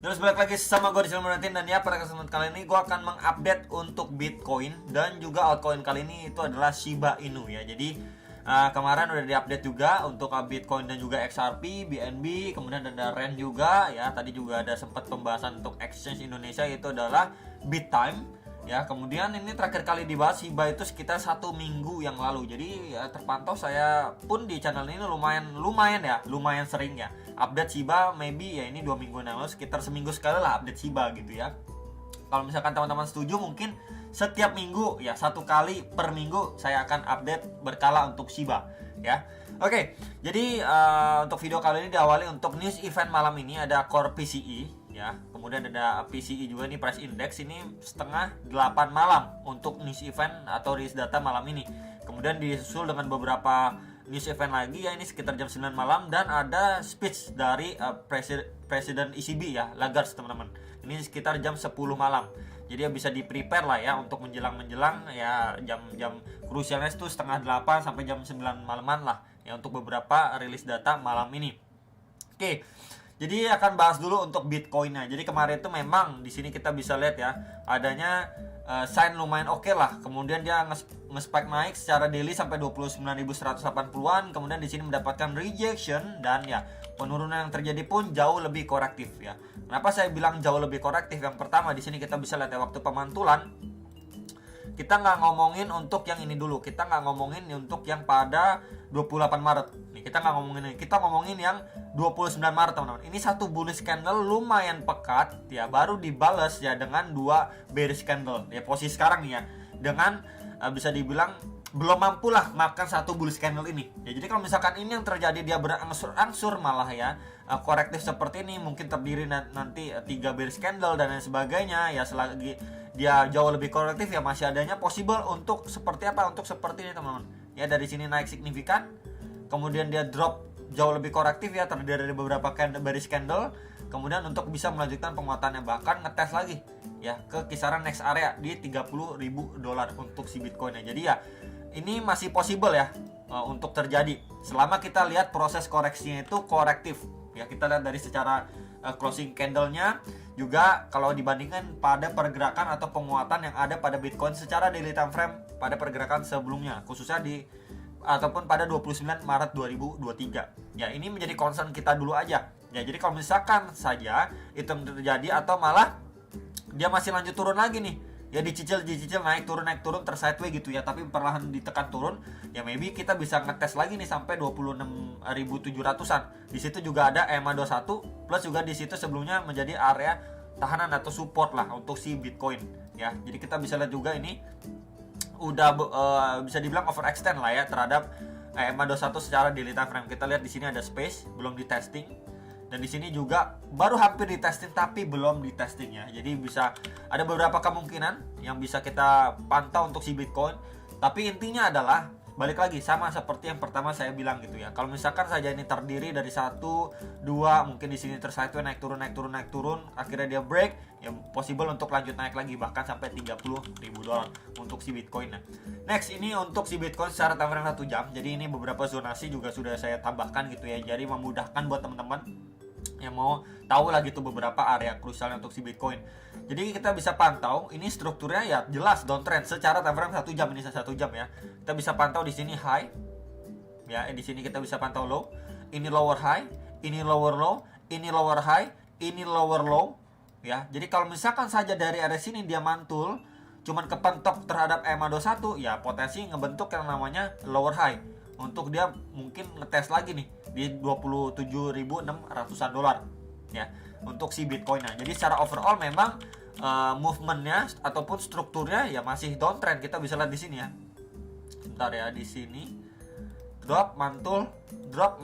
Terus balik lagi sama gue di Silmeratin, dan ya pada kesempatan kali ini gue akan mengupdate untuk Bitcoin dan juga altcoin kali ini itu adalah Shiba Inu ya. Jadi kemarin udah diupdate juga untuk Bitcoin dan juga XRP, BNB, kemudian ada REN juga ya. Tadi juga ada sempat pembahasan untuk exchange Indonesia, itu adalah BitTime ya. Kemudian ini terakhir kali dibahas Shiba itu sekitar 1 minggu yang lalu. Jadi ya, terpantau saya pun di channel ini lumayan sering ya update Shiba. Maybe ya ini 2 minggu yang lalu, sekitar seminggu sekali lah update Shiba gitu ya. Kalau misalkan teman-teman setuju, mungkin setiap minggu ya, 1 kali per minggu saya akan update berkala untuk Shiba ya. Oke, jadi untuk video kali ini diawali untuk news event malam ini. Ada Core PCE ya, kemudian ada PCE juga nih, price index ini setengah 8 malam untuk news event atau rilis data malam ini. Kemudian disusul dengan beberapa news event lagi ya, ini sekitar jam 9 malam, dan ada speech dari Presiden ECB ya, Lagarde teman-teman. Ini sekitar jam 10 malam. Jadi ya bisa di prepare lah ya untuk menjelang ya, jam-jam krusialnya itu setengah 8 sampai jam 9 malaman lah ya untuk beberapa rilis data malam ini. Oke. Jadi akan bahas dulu untuk Bitcoinnya. Jadi kemarin itu memang di sini kita bisa lihat ya, adanya sign lumayan oke lah. Kemudian dia nge-spike naik secara daily sampai 29.180-an. Kemudian di sini mendapatkan rejection, dan ya penurunan yang terjadi pun jauh lebih korektif ya. Kenapa saya bilang jauh lebih korektif? Yang pertama di sini kita bisa lihat ya, waktu pemantulan kita nggak ngomongin untuk yang ini dulu, kita nggak ngomongin untuk yang pada 28 Maret nih, kita nggak ngomongin ini, kita ngomongin yang 29 Maret teman-teman. Ini satu bullish candle lumayan pekat ya, baru dibales ya dengan 2 bearish candle ya. Posisi sekarang nih ya, dengan bisa dibilang belum mampu lah makan satu bullish candle ini ya. Jadi kalau misalkan ini yang terjadi, dia berangsur-angsur malah ya korektif seperti ini, mungkin terdiri nanti 3 bearish candle dan lain sebagainya ya. Selagi dia jauh lebih korektif ya, masih adanya possible untuk seperti apa, untuk seperti ini teman-teman ya. Dari sini naik signifikan, kemudian dia drop jauh lebih korektif ya, terdiri dari beberapa bearish candle, kemudian untuk bisa melanjutkan penguatannya, bahkan ngetes lagi ya ke kisaran next area di $30.000 untuk si Bitcoinnya. Jadi ya ini masih possible ya untuk terjadi selama kita lihat proses koreksinya itu korektif ya. Kita lihat dari secara closing candle-nya juga, kalau dibandingkan pada pergerakan atau penguatan yang ada pada Bitcoin secara daily time frame pada pergerakan sebelumnya, khususnya ataupun pada 29 Maret 2023 ya. Ini menjadi concern kita dulu aja ya. Jadi kalau misalkan saja itu terjadi atau malah dia masih lanjut turun lagi nih ya, dicicil naik turun tersideways gitu ya, tapi perlahan ditekan turun ya, maybe kita bisa ngetes lagi nih sampai 26.700-an. Di situ juga ada EMA 21 plus juga di situ sebelumnya menjadi area tahanan atau support lah untuk si Bitcoin ya. Jadi kita bisa lihat juga ini udah bisa dibilang overextend lah ya terhadap EMA 21 secara daily time frame. Kita lihat di sini ada space belum di testing, dan di sini juga baru hampir di testing tapi belum di testing ya. Jadi bisa ada beberapa kemungkinan yang bisa kita pantau untuk si Bitcoin. Tapi intinya adalah balik lagi sama seperti yang pertama saya bilang gitu ya. Kalau misalkan saja ini terdiri dari 1, 2, mungkin di sini tersideways naik turun, akhirnya dia break ya, possible untuk lanjut naik lagi bahkan sampai $30.000 untuk si Bitcoin. Nah, next ini untuk si Bitcoin secara time frame 1 jam. Jadi ini beberapa zonasi juga sudah saya tambahkan gitu ya. Jadi memudahkan buat teman-teman yang mau tahu lagi tuh beberapa area krusialnya untuk si Bitcoin. Jadi kita bisa pantau ini strukturnya ya jelas downtrend secara time frame 1 jam, ini 1 jam ya. Kita bisa pantau di sini high ya, di sini kita bisa pantau low, ini lower high, ini lower low, ini lower high, ini lower low ya. Jadi kalau misalkan saja dari area sini dia mantul cuman kepentok terhadap EMA 21 ya, potensi ngebentuk yang namanya lower high untuk dia mungkin ngetes lagi nih di 27.600-an dolar ya untuk si Bitcoin-nya. Jadi secara overall memang movementnya ataupun strukturnya ya masih downtrend. Kita bisa lihat di sini ya. Sebentar ya, di sini drop mantul, drop,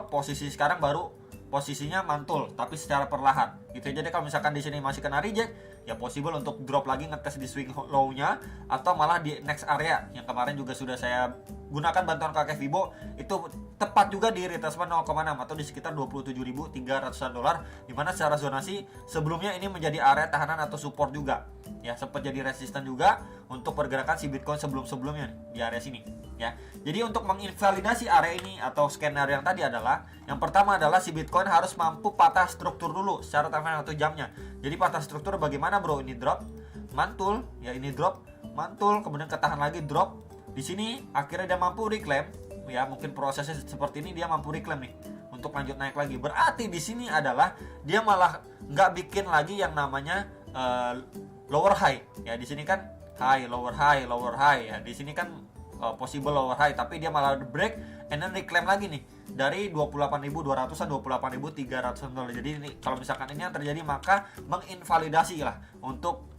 posisi sekarang baru posisinya mantul tapi secara perlahan gitu. Jadi kalau misalkan di sini masih kena reject, ya possible untuk drop lagi ngetes di swing low-nya atau malah di next area yang kemarin juga sudah saya gunakan bantuan kakek Vibo, itu tepat juga di retracement 0,6 atau di sekitar 27.300-an dolar, dimana secara zonasi sebelumnya ini menjadi area tahanan atau support juga ya, sempat jadi resisten juga untuk pergerakan si Bitcoin sebelum-sebelumnya di area sini ya. Jadi untuk menginvalidasi area ini atau skenario yang tadi adalah, yang pertama adalah si Bitcoin harus mampu patah struktur dulu secara time frame 1 jamnya. Jadi patah struktur bagaimana bro? Ini drop, mantul ya, ini drop, mantul, kemudian ketahan lagi, drop. Di sini akhirnya dia mampu reclaim ya, mungkin prosesnya seperti ini, dia mampu reclaim nih untuk lanjut naik lagi. Berarti di sini adalah dia malah nggak bikin lagi yang namanya lower high ya. Di sini kan high, lower high, lower high ya. Di sini kan possible lower high, tapi dia malah break and then reclaim lagi nih dari 28.200-an 28.300-an dolar. Jadi ini, kalau misalkan ini yang terjadi, maka menginvalidasi lah untuk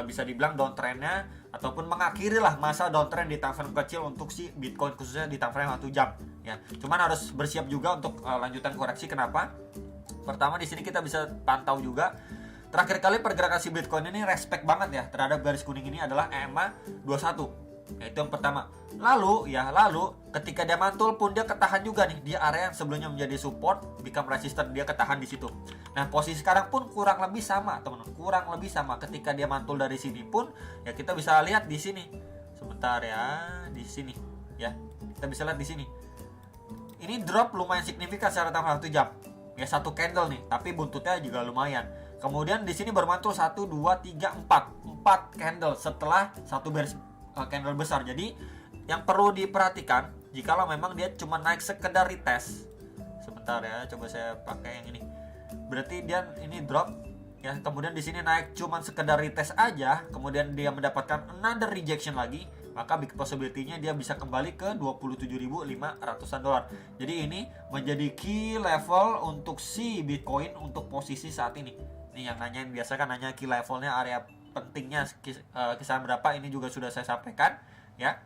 bisa dibilang downtrendnya ataupun mengakhiri lah masa downtrend di time frame kecil untuk si Bitcoin, khususnya di time frame 1 jam ya. Cuman harus bersiap juga untuk lanjutan koreksi. Kenapa? Pertama di sini kita bisa pantau juga terakhir kali pergerakan si Bitcoin ini respect banget ya terhadap garis kuning ini adalah EMA 21. Ya, itu yang pertama. Lalu ketika dia mantul pun dia ketahan juga nih di area yang sebelumnya menjadi support, become resistant, dia ketahan di situ. Nah, posisi sekarang pun kurang lebih sama, teman-teman. Kurang lebih sama. Ketika dia mantul dari sini pun ya kita bisa lihat di sini. Sebentar ya, di sini ya. Kita bisa lihat di sini. Ini drop lumayan signifikan secara time frame 1 jam. Ya, satu candle nih, tapi buntutnya juga lumayan. Kemudian di sini bermantul 1 2 3 4 candle setelah satu bearish candle besar. Jadi yang perlu diperhatikan, jikalau memang dia cuma naik sekedar retest, sebentar ya, coba saya pakai yang ini. Berarti dia ini drop ya, kemudian di sini naik cuma sekedar retest aja, kemudian dia mendapatkan another rejection lagi, maka big possibility-nya dia bisa kembali ke 27.500-an dolar. Jadi ini menjadi key level untuk si Bitcoin untuk posisi saat ini. Ini yang nanyain, biasa kan nanya key levelnya, area pentingnya kisaran berapa, ini juga sudah saya sampaikan ya.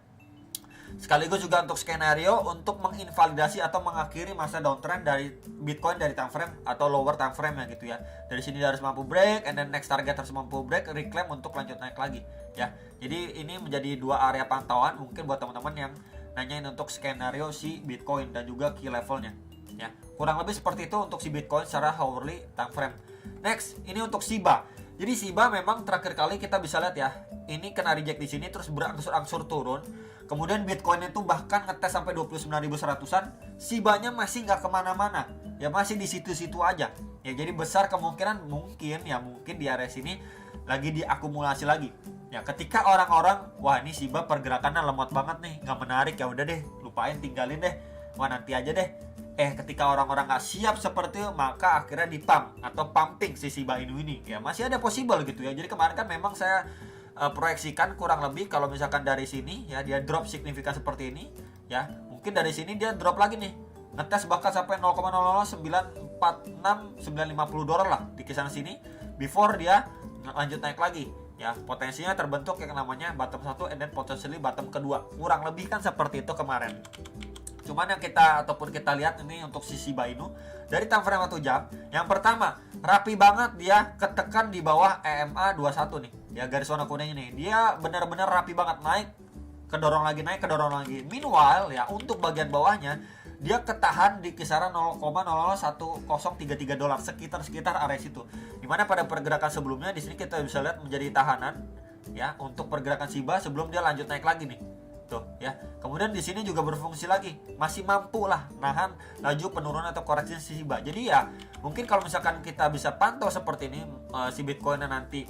Sekaligus juga untuk skenario untuk menginvalidasi atau mengakhiri masa downtrend dari Bitcoin dari time frame atau lower time frame ya gitu ya. Dari sini dia harus mampu break and then next target harus mampu break, reclaim untuk lanjut naik lagi ya. Jadi ini menjadi dua area pantauan mungkin buat teman-teman yang nanyain untuk skenario si Bitcoin dan juga key levelnya ya. Kurang lebih seperti itu untuk si Bitcoin secara hourly time frame. Next, ini untuk SHIBA. Jadi SHIBA memang terakhir kali kita bisa lihat ya, ini kena reject di sini terus berangsur-angsur turun. Kemudian Bitcoin itu bahkan ngetes sampai 29.100-an, SHIBA-nya masih nggak kemana-mana, ya masih di situ-situ aja. Ya jadi besar kemungkinan mungkin di area sini lagi diakumulasi lagi. Ya ketika orang-orang, wah ini SHIBA pergerakannya lemot banget nih, nggak menarik, ya udah deh, lupain, tinggalin deh, wah nanti aja deh. Ketika orang-orang nggak siap seperti itu, maka akhirnya dipump atau pumping si Shiba Inu ini ya, masih ada possible gitu ya. Jadi kemarin kan memang saya proyeksikan kurang lebih kalau misalkan dari sini ya dia drop signifikan seperti ini ya, mungkin dari sini dia drop lagi nih, ngetes bahkan sampai 0,00946 950 dolar lah di kisaran sini before dia lanjut naik lagi ya. Potensinya terbentuk yang namanya bottom 1 and then potentially bottom kedua, kurang lebih kan seperti itu kemarin. Cuman yang kita lihat ini untuk si Shiba Inu dari time frame 1 jam, yang pertama rapi banget dia ketekan di bawah EMA 21 nih ya, garis warna kuning ini dia benar-benar rapi banget, naik kedorong lagi, naik kedorong lagi. Meanwhile ya untuk bagian bawahnya dia ketahan di kisaran 0,001033 dolar, sekitar area situ, dimana pada pergerakan sebelumnya di sini kita bisa lihat menjadi tahanan ya untuk pergerakan Shiba sebelum dia lanjut naik lagi nih tuh ya. Kemudian di sini juga berfungsi lagi, masih mampu lah nahan laju penurunan atau koreksi si Shiba. Jadi ya mungkin kalau misalkan kita bisa pantau seperti ini, si Bitcoin nanti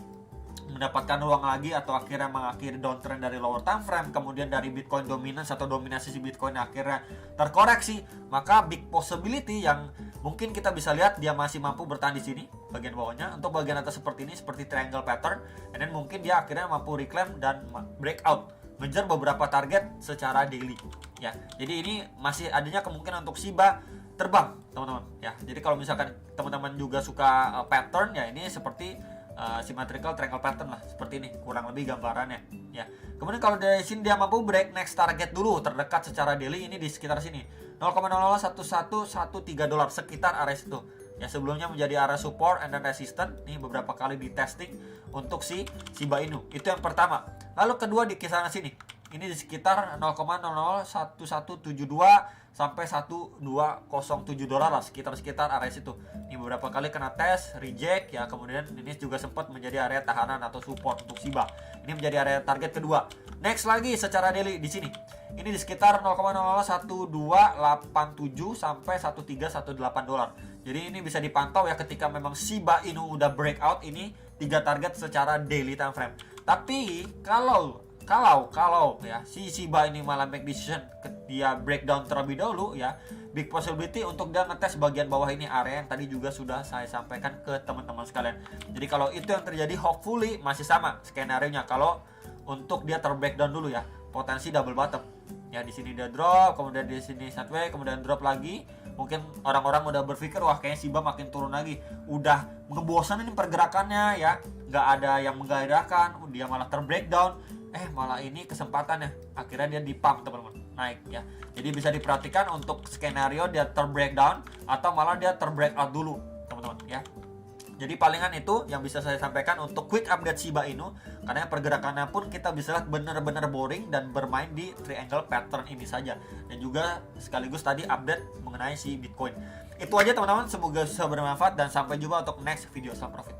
mendapatkan ruang lagi atau akhirnya mengakhiri downtrend dari lower time frame, kemudian dari Bitcoin dominance atau dominasi si Bitcoin akhirnya terkoreksi, maka big possibility yang mungkin kita bisa lihat dia masih mampu bertahan di sini bagian bawahnya. Untuk bagian atas seperti ini, seperti triangle pattern, and then mungkin dia akhirnya mampu reclaim dan breakout, mengejar beberapa target secara daily ya. Jadi ini masih adanya kemungkinan untuk Shiba terbang teman-teman ya. Jadi kalau misalkan teman-teman juga suka pattern ya, ini seperti symmetrical triangle pattern lah, seperti ini kurang lebih gambarannya ya. Kemudian kalau dari sini dia mampu break next target dulu terdekat secara daily, ini di sekitar sini 0,01113 dolar, sekitar area situ. ya sebelumnya menjadi area support and then resistance. Nih beberapa kali di testing untuk si Shiba Inu. Itu yang pertama. Lalu kedua di kisaran sini. Ini di sekitar 0,001172 sampai 1207 dolar lah, sekitar area situ. Ini beberapa kali kena tes, reject ya, kemudian ini juga sempat menjadi area tahanan atau support untuk Shiba. Ini menjadi area target kedua. Next lagi secara daily di sini. Ini di sekitar 0,001287 sampai 1318 dolar. Jadi ini bisa dipantau ya ketika memang Shiba Inu udah breakout, ini 3 target secara daily time frame. Tapi kalau ya si Shiba ini malah make decision dia breakdown terlebih dahulu ya, big possibility untuk dia ngetes bagian bawah ini, area yang tadi juga sudah saya sampaikan ke teman-teman sekalian. Jadi kalau itu yang terjadi, hopefully masih sama skenario-nya. Kalau untuk dia terbreakdown dulu ya, potensi double bottom. Ya di sini dia drop, kemudian di sini sideways, kemudian drop lagi. Mungkin orang-orang udah berpikir wah kayaknya Shiba makin turun lagi, udah ngebosan ini pergerakannya ya, nggak ada yang menggairahkan, dia malah terbreakdown. Malah ini kesempatannya, akhirnya dia dipump teman-teman, naik ya. Jadi bisa diperhatikan untuk skenario dia terbreakdown atau malah dia terbreakout dulu teman-teman ya. Jadi palingan itu yang bisa saya sampaikan untuk quick update Shiba Inu, karena pergerakannya pun kita bisa lihat benar-benar boring dan bermain di triangle pattern ini saja. Dan juga sekaligus tadi update mengenai si Bitcoin. Itu aja teman-teman, semoga bisa bermanfaat dan sampai jumpa untuk next video. Salam profit.